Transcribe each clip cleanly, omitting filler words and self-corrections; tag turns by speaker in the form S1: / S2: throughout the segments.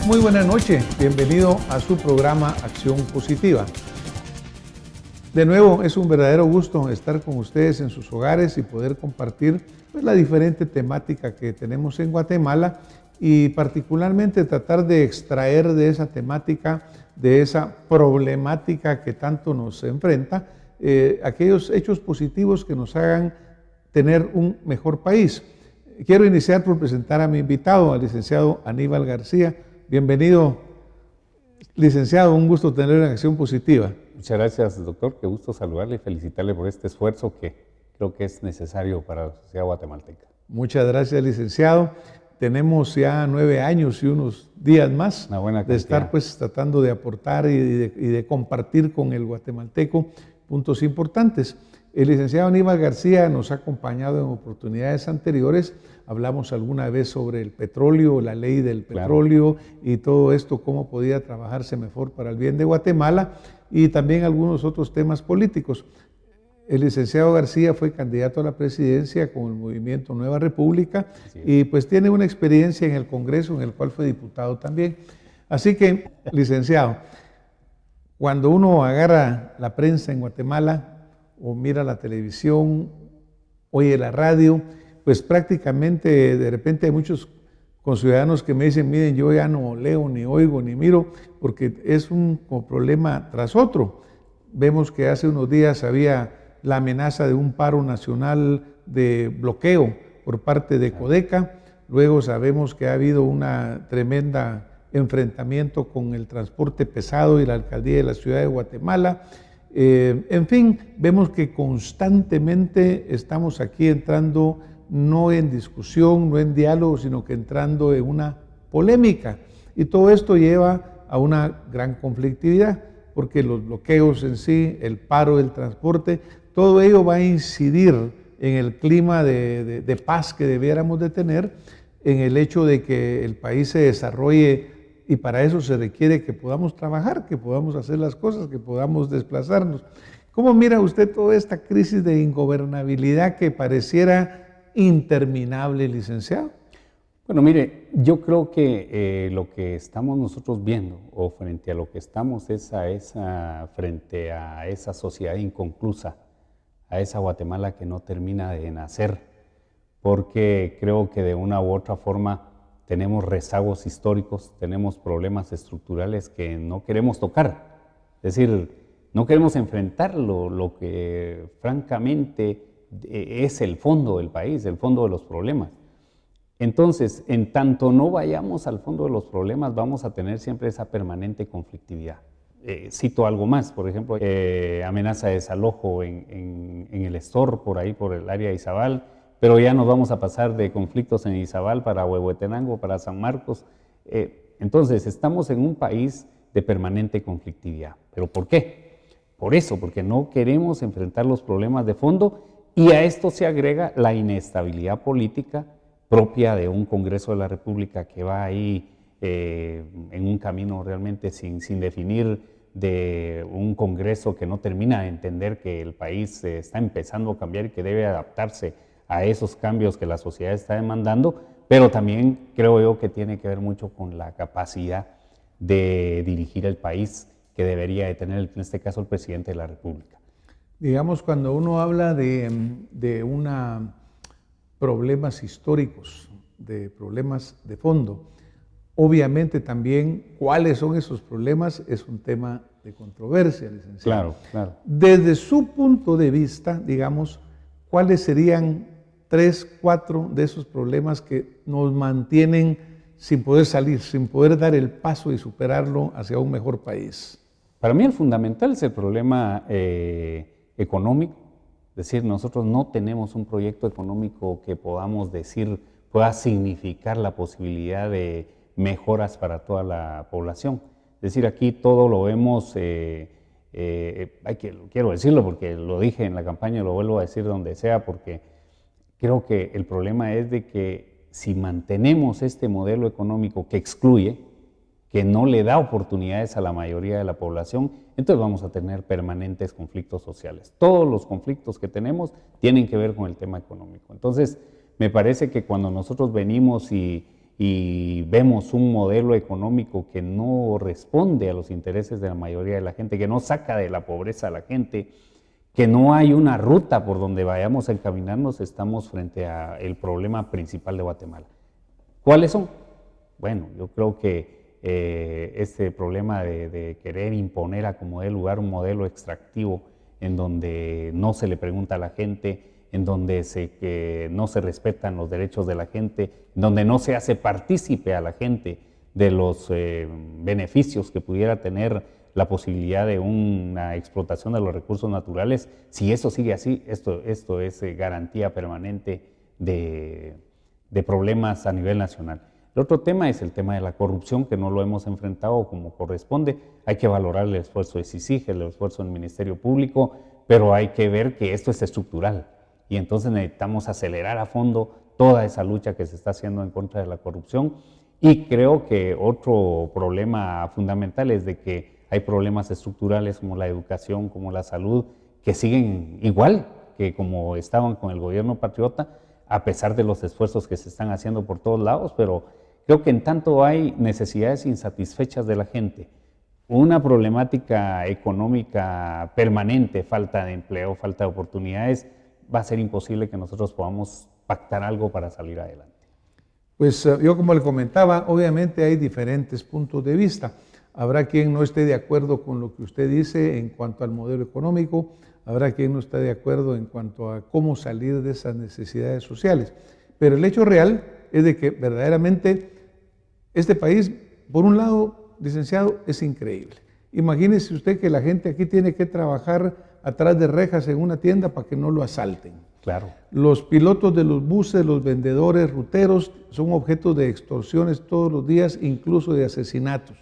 S1: Muy buena noche, bienvenido a su programa Acción Positiva. De nuevo, es un verdadero gusto estar con ustedes en sus hogares y poder compartir la diferente temática que tenemos en Guatemala y particularmente tratar de extraer de esa temática, de esa problemática que tanto nos enfrenta, aquellos hechos positivos que nos hagan tener un mejor país. Quiero iniciar por presentar a mi invitado, al licenciado Aníbal García. Bienvenido, licenciado, un gusto tenerlo en Acción Positiva.
S2: Muchas gracias, doctor. Qué gusto saludarle y felicitarle por este esfuerzo que creo que es necesario para la sociedad guatemalteca.
S1: Muchas gracias, licenciado. Tenemos ya 9 años y unos días más de estar tratando de aportar y de compartir con el guatemalteco puntos importantes. El licenciado Aníbal García nos ha acompañado en oportunidades anteriores. Hablamos alguna vez sobre el petróleo, la ley del petróleo y todo esto, cómo podía trabajarse mejor para el bien de Guatemala y también algunos otros temas políticos. El licenciado García fue candidato a la presidencia con el movimiento Nueva República y pues tiene una experiencia en el Congreso en el cual fue diputado también. Así que, licenciado, cuando uno agarra la prensa en Guatemala o mira la televisión, oye la radio, pues prácticamente de repente hay muchos conciudadanos que me dicen, miren, yo ya no leo, ni oigo, ni miro, porque es un problema tras otro. Vemos que hace unos días había la amenaza de un paro nacional de bloqueo por parte de Codeca, luego sabemos que ha habido una tremenda enfrentamiento con el transporte pesado y la alcaldía de la ciudad de Guatemala. En fin, vemos que constantemente estamos aquí entrando no en discusión, no en diálogo, sino que entrando en una polémica. Y todo esto lleva a una gran conflictividad, porque los bloqueos en sí, el paro del transporte, todo ello va a incidir en el clima de paz que debiéramos de tener, en el hecho de que el país se desarrolle, y para eso se requiere que podamos trabajar, que podamos hacer las cosas, que podamos desplazarnos. ¿Cómo mira usted toda esta crisis de ingobernabilidad que pareciera interminable, licenciado?
S2: Bueno, mire, yo creo que lo que estamos nosotros viendo, o frente a lo que estamos, frente a esa sociedad inconclusa, a esa Guatemala que no termina de nacer, porque creo que de una u otra forma tenemos rezagos históricos, tenemos problemas estructurales que no queremos tocar. Es decir, no queremos enfrentar lo que francamente es el fondo del país, el fondo de los problemas. Entonces, en tanto no vayamos al fondo de los problemas, vamos a tener siempre esa permanente conflictividad. Cito algo más, por ejemplo, amenaza de desalojo en el Estor, por ahí, por el área de Izabal, pero ya nos vamos a pasar de conflictos en Izabal para Huehuetenango, para San Marcos. Entonces, estamos en un país de permanente conflictividad. ¿Pero por qué? Por eso, porque no queremos enfrentar los problemas de fondo y a esto se agrega la inestabilidad política propia de un Congreso de la República que va ahí en un camino realmente sin definir, de un Congreso que no termina de entender que el país está empezando a cambiar y que debe adaptarse a esos cambios que la sociedad está demandando, pero también creo yo que tiene que ver mucho con la capacidad de dirigir el país que debería de tener, en este caso, el presidente de la República.
S1: Digamos, cuando uno habla de problemas históricos, de problemas de fondo, obviamente también cuáles son esos problemas es un tema de controversia, licenciado.
S2: Claro.
S1: Desde su punto de vista, digamos, ¿cuáles serían 3, 4 de esos problemas que nos mantienen sin poder salir, sin poder dar el paso y superarlo hacia un mejor país?
S2: Para mí el fundamental es el problema económico, es decir, nosotros no tenemos un proyecto económico que podamos decir pueda significar la posibilidad de mejoras para toda la población. Es decir, aquí todo lo vemos, quiero decirlo porque lo dije en la campaña y lo vuelvo a decir donde sea, porque creo que el problema es de que si mantenemos este modelo económico que excluye, que no le da oportunidades a la mayoría de la población, entonces vamos a tener permanentes conflictos sociales. Todos los conflictos que tenemos tienen que ver con el tema económico. Entonces, me parece que cuando nosotros venimos y y vemos un modelo económico que no responde a los intereses de la mayoría de la gente, que no saca de la pobreza a la gente, que no hay una ruta por donde vayamos a encaminarnos, estamos frente al problema principal de Guatemala. ¿Cuáles son? Bueno, yo creo que este problema de querer imponer a como dé lugar un modelo extractivo en donde no se le pregunta a la gente, en donde no se respetan los derechos de la gente, en donde no se hace partícipe a la gente de los beneficios que pudiera tener la posibilidad de una explotación de los recursos naturales. Si eso sigue así, esto es garantía permanente de problemas a nivel nacional. El otro tema es el tema de la corrupción, que no lo hemos enfrentado como corresponde. Hay que valorar el esfuerzo de CICIG, el esfuerzo del Ministerio Público, pero hay que ver que esto es estructural. Y entonces necesitamos acelerar a fondo toda esa lucha que se está haciendo en contra de la corrupción. Y creo que otro problema fundamental es de que hay problemas estructurales como la educación, como la salud, que siguen igual que como estaban con el gobierno patriota, a pesar de los esfuerzos que se están haciendo por todos lados, pero creo que en tanto hay necesidades insatisfechas de la gente, una problemática económica permanente, falta de empleo, falta de oportunidades, va a ser imposible que nosotros podamos pactar algo para salir adelante.
S1: Pues yo como le comentaba, obviamente hay diferentes puntos de vista. Habrá quien no esté de acuerdo con lo que usted dice en cuanto al modelo económico, habrá quien no esté de acuerdo en cuanto a cómo salir de esas necesidades sociales. Pero el hecho real es de que verdaderamente este país, por un lado, licenciado, es increíble. Imagínese usted que la gente aquí tiene que trabajar atrás de rejas en una tienda para que no lo asalten.
S2: Claro.
S1: Los pilotos de los buses, los vendedores, ruteros, son objetos de extorsiones todos los días, incluso de asesinatos.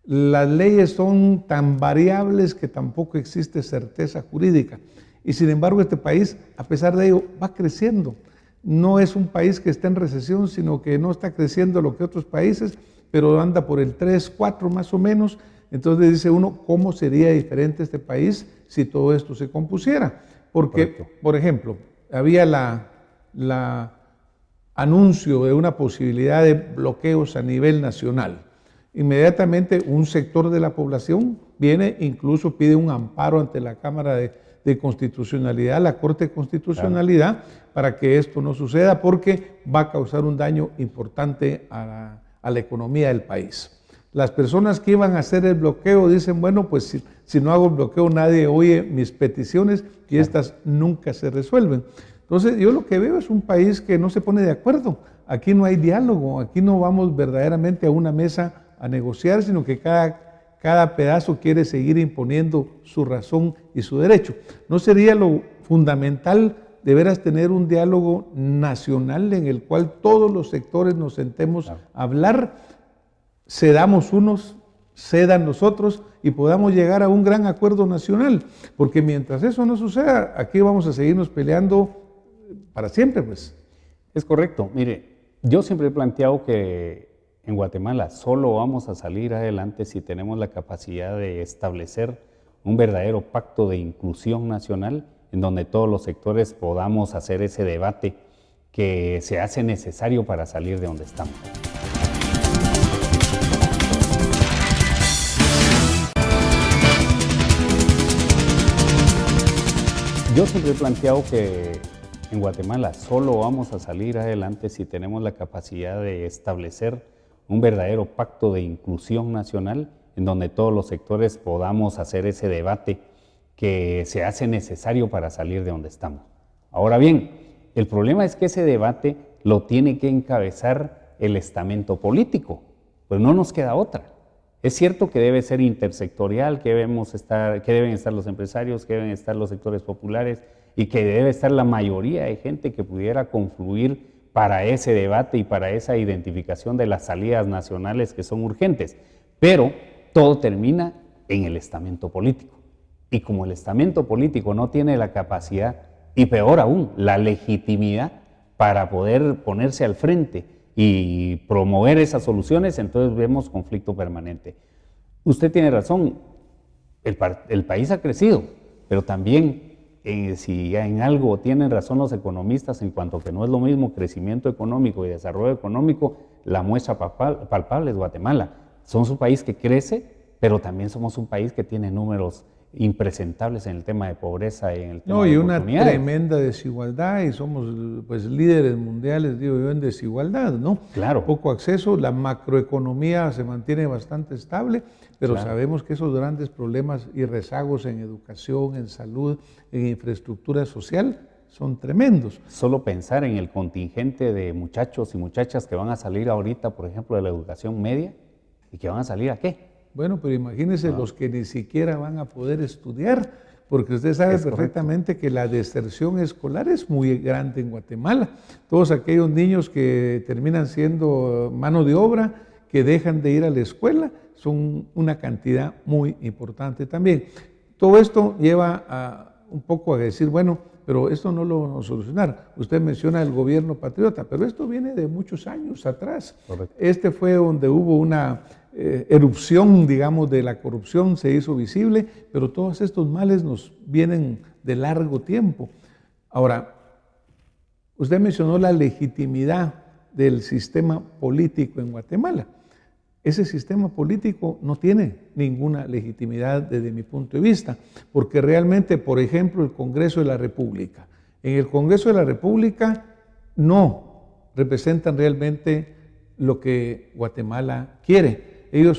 S1: Las leyes son tan variables que tampoco existe certeza jurídica. Y sin embargo, este país, a pesar de ello, va creciendo. No es un país que está en recesión, sino que no está creciendo lo que otros países, pero anda por el 3, 4 más o menos. Entonces dice uno, ¿cómo sería diferente este país si todo esto se compusiera? Porque, correcto, por ejemplo, había la anuncio de una posibilidad de bloqueos a nivel nacional. Inmediatamente un sector de la población viene, incluso pide un amparo ante la Cámara de Constitucionalidad, la Corte de Constitucionalidad, claro, para que esto no suceda, porque va a causar un daño importante a la economía del país. Las personas que iban a hacer el bloqueo dicen, bueno, pues si no hago el bloqueo nadie oye mis peticiones y claro, estas nunca se resuelven. Entonces yo lo que veo es un país que no se pone de acuerdo. Aquí no hay diálogo, aquí no vamos verdaderamente a una mesa a negociar, sino que cada pedazo quiere seguir imponiendo su razón y su derecho. ¿No sería lo fundamental de veras tener un diálogo nacional en el cual todos los sectores nos sentemos a hablar, cedamos unos, cedan los otros y podamos llegar a un gran acuerdo nacional? Porque mientras eso no suceda, aquí vamos a seguirnos peleando para siempre, pues.
S2: Es correcto. Mire, yo siempre he planteado que en Guatemala solo vamos a salir adelante si tenemos la capacidad de establecer un verdadero pacto de inclusión nacional en donde todos los sectores podamos hacer ese debate que se hace necesario para salir de donde estamos. Yo siempre he planteado que en Guatemala solo vamos a salir adelante si tenemos la capacidad de establecer un verdadero pacto de inclusión nacional en donde todos los sectores podamos hacer ese debate que se hace necesario para salir de donde estamos. Ahora bien, el problema es que ese debate lo tiene que encabezar el estamento político, pues no nos queda otra. Es cierto que debe ser intersectorial, que deben estar los empresarios, que deben estar los sectores populares y que debe estar la mayoría de gente que pudiera confluir para ese debate y para esa identificación de las salidas nacionales que son urgentes. Pero todo termina en el estamento político. Y como el estamento político no tiene la capacidad, y peor aún, la legitimidad para poder ponerse al frente y promover esas soluciones, entonces vemos conflicto permanente. Usted tiene razón, el país ha crecido, pero también si en algo tienen razón los economistas en cuanto a que no es lo mismo crecimiento económico y desarrollo económico, la muestra palpable es Guatemala. Somos un país que crece, pero también somos un país que tiene números impresentables en el tema de pobreza y en el tema de oportunidades.
S1: Una tremenda desigualdad, y somos pues líderes mundiales, digo yo, en desigualdad, ¿no?
S2: Claro.
S1: Poco acceso, la macroeconomía se mantiene bastante estable, pero sabemos que esos grandes problemas y rezagos en educación, en salud, en infraestructura social son tremendos.
S2: Solo pensar en el contingente de muchachos y muchachas que van a salir ahorita, por ejemplo, de la educación media, y que van a salir ¿a qué?
S1: Bueno, pero imagínense los que ni siquiera van a poder estudiar, porque usted sabe perfectamente que la deserción escolar es muy grande en Guatemala. Todos aquellos niños que terminan siendo mano de obra, que dejan de ir a la escuela, son una cantidad muy importante también. Todo esto lleva un poco a decir, bueno, pero esto no lo vamos a solucionar. Usted menciona el gobierno patriota, pero esto viene de muchos años atrás. Correcto. Este fue donde hubo una erupción, digamos, de la corrupción, se hizo visible, pero todos estos males nos vienen de largo tiempo. Ahora, usted mencionó la legitimidad del sistema político en Guatemala. Ese sistema político no tiene ninguna legitimidad desde mi punto de vista, porque realmente, por ejemplo, el Congreso de la República. En el Congreso de la República no representan realmente lo que Guatemala quiere.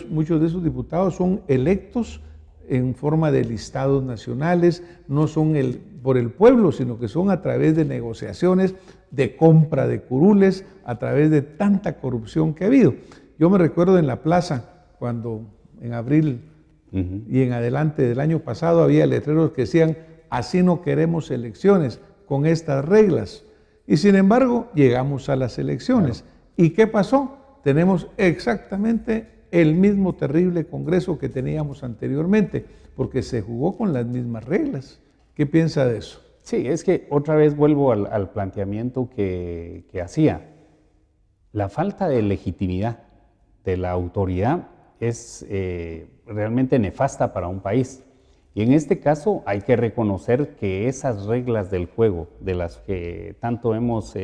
S1: Muchos de esos diputados son electos en forma de listados nacionales, no son por el pueblo, sino que son a través de negociaciones, de compra de curules, a través de tanta corrupción que ha habido. Yo me recuerdo en la plaza, cuando en abril y en adelante del año pasado había letreros que decían, así no queremos elecciones, con estas reglas. Y sin embargo, llegamos a las elecciones. Claro. ¿Y qué pasó? Tenemos exactamente el mismo terrible Congreso que teníamos anteriormente, porque se jugó con las mismas reglas. ¿Qué piensa de eso?
S2: Sí, es que otra vez vuelvo al planteamiento que hacía. La falta de legitimidad de la autoridad es realmente nefasta para un país. Y en este caso hay que reconocer que esas reglas del juego, de las que tanto hemos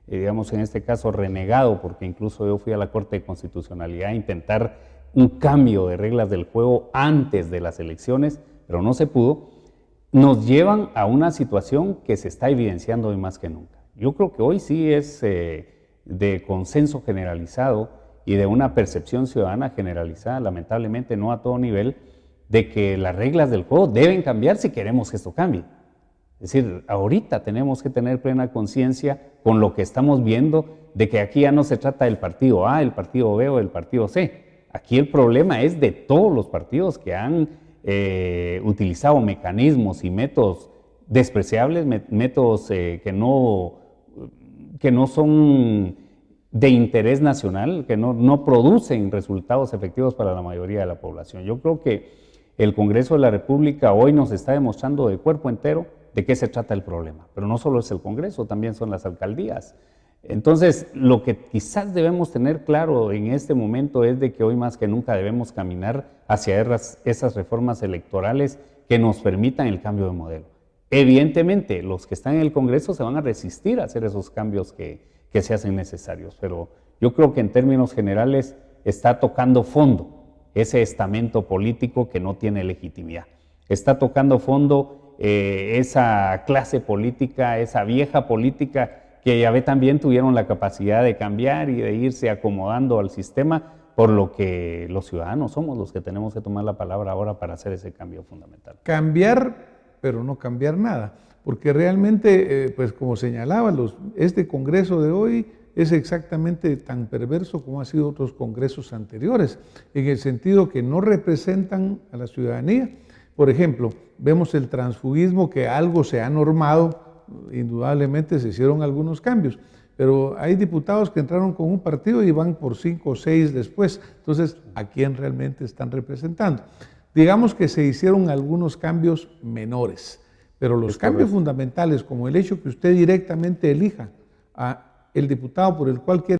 S2: digamos en este caso renegado, porque incluso yo fui a la Corte de Constitucionalidad a intentar un cambio de reglas del juego antes de las elecciones, pero no se pudo, nos llevan a una situación que se está evidenciando hoy más que nunca. Yo creo que hoy sí es de consenso generalizado y de una percepción ciudadana generalizada, lamentablemente no a todo nivel, de que las reglas del juego deben cambiar si queremos que esto cambie. Es decir, ahorita tenemos que tener plena conciencia con lo que estamos viendo de que aquí ya no se trata del partido A, el partido B o el partido C. Aquí el problema es de todos los partidos que han utilizado mecanismos y métodos despreciables, métodos que no son de interés nacional, que no producen resultados efectivos para la mayoría de la población. Yo creo que el Congreso de la República hoy nos está demostrando de cuerpo entero de qué se trata el problema. Pero no solo es el Congreso, también son las alcaldías. Entonces, lo que quizás debemos tener claro en este momento es de que hoy más que nunca debemos caminar hacia esas reformas electorales que nos permitan el cambio de modelo. Evidentemente, los que están en el Congreso se van a resistir a hacer esos cambios que se hacen necesarios, pero yo creo que en términos generales está tocando fondo ese estamento político que no tiene legitimidad. Está tocando fondo esa clase política, esa vieja política que ya ve también tuvieron la capacidad de cambiar y de irse acomodando al sistema, por lo que los ciudadanos somos los que tenemos que tomar la palabra ahora para hacer ese cambio fundamental.
S1: Cambiar, pero no cambiar nada, porque realmente, pues como señalaba, este Congreso de hoy es exactamente tan perverso como han sido otros congresos anteriores, en el sentido que no representan a la ciudadanía. Por ejemplo, vemos el transfugismo, que algo se ha normado, indudablemente se hicieron algunos cambios, pero hay diputados que entraron con un partido y van por 5 o 6 después. Entonces, ¿a quién realmente están representando? Digamos que se hicieron algunos cambios menores, pero los cambios fundamentales, como el hecho que usted directamente elija a el diputado por el cual quiere